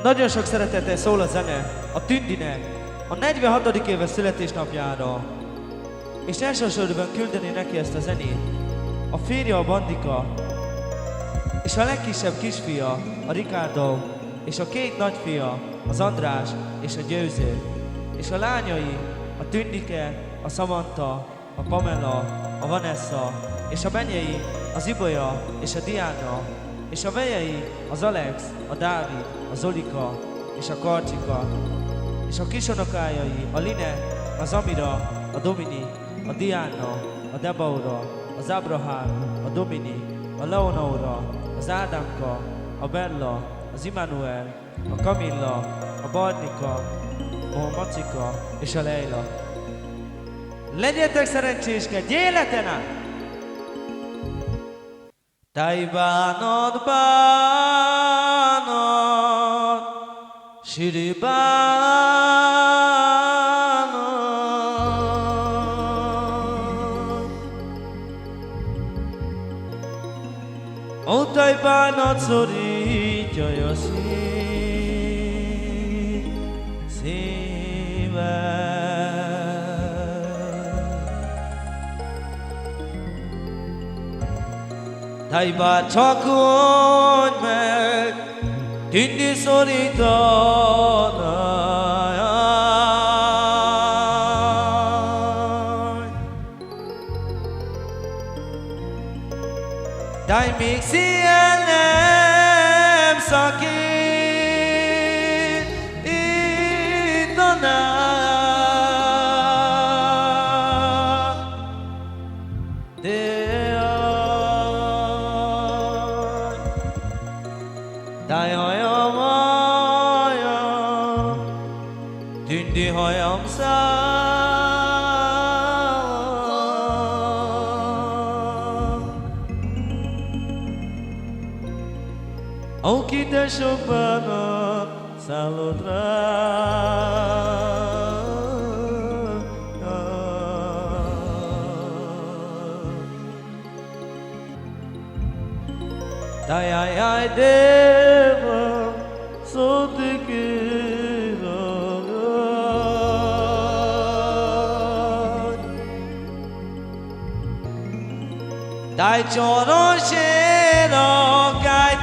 Nagyon sok szeretettel szól a zene a Tündinek a 46. éves születésnapjára. És elsősorban küldeni neki ezt a zenét a férje, a Bandika, és a legkisebb kisfia, a Ricardo, és a két nagyfia, az András és a Győző, és a lányai, a Tündike, a Samantha, a Pamela, a Vanessa, és a benyei, az Ibolya és a Diana, és a vejei, az Alex, a Dávid, a Zolika, és a Karcsika, és a kisonokájai, a Line, az Amira, a Domini, a Diana, a Debaura, az Abraham, a Domini, a Leonora, az Ádámka, a Bella, az Immanuel, a Camilla, a Barnika, a Macika és a Leila. Legyetek szerencsésked, életen át! Taj bánod, bánod, sűrű bánod. Ó, taj bánod szorítja a szíved. Taj bár csak mondj meg, Tündi szorítana. Taj még szél nem szakítaná. Taj hajam, hajam, Tündi hajam száll. Ó, ki de sok bánat szállott rám. Taj, aj, aj, Deva, szó te kérlek. Taj csoros érok, aj,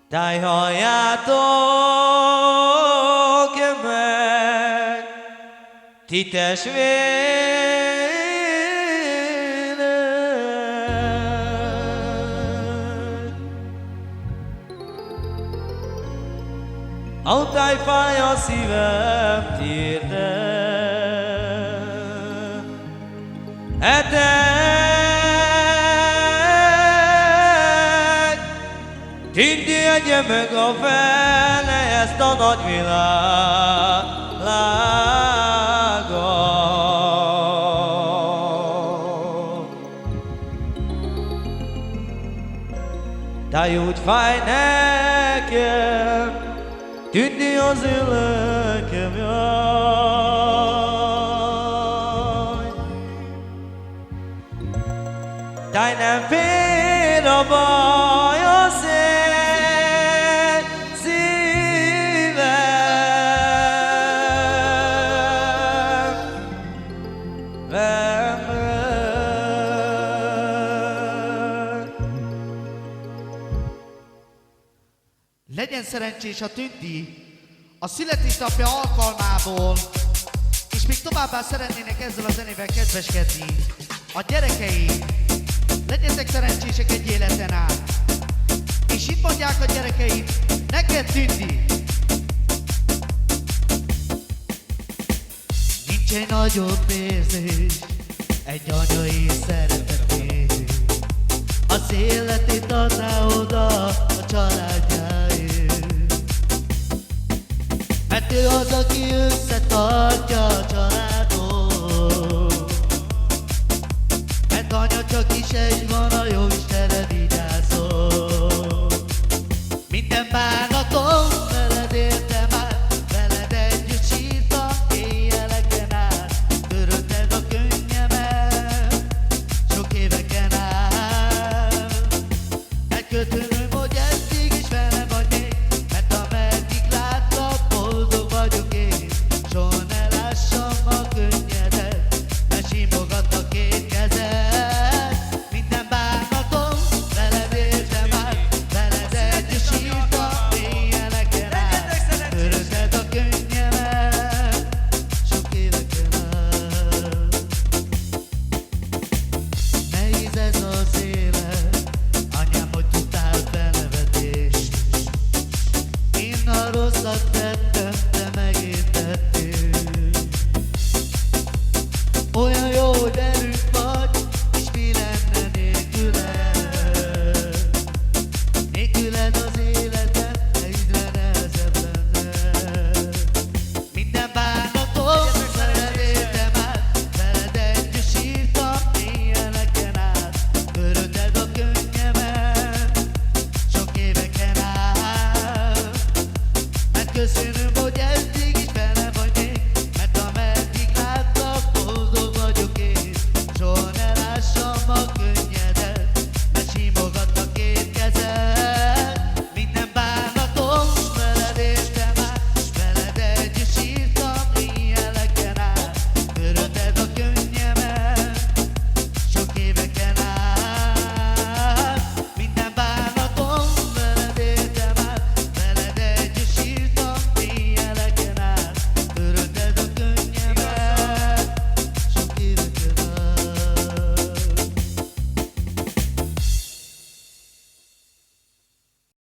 Taj halljátok meg, ti testvérek. Ó, taj fáj a szívem, ti érdekeltek. Tündi egye meg a fele ezt a nagy világot. Taj úgy fáj nekem, Tündi az én lelkem, jaj. Taj nem fér a baj a szívem. Legyen szerencsés a Tündi a születésnapja alkalmából, és még továbbá szeretnének ezzel a zenével kedveskedni a gyerekei. Legyetek szerencsések egy életen át. És itt mondják a gyerekeim, neked Tündi. Nincs egy nagyobb érzés, egy anyai szeretetnél. Az életét adná oda a családjáért. Mert ő az, aki összetartja a családot. Mert anya csak is egy van, a jó Istenre vigyázol. Minden bánatom veled értem dolgot tettem, te megértettél. Olyan jó, hogy erős vagy, és mi lenne nélküled? Nélküled az életem egyre nehezebb lenne. Minden bánatom veled éltem át, veled együtt sírtam éjjeleken át. Köröded a könnyemen, sok éveken át. Megköszönöm, hogy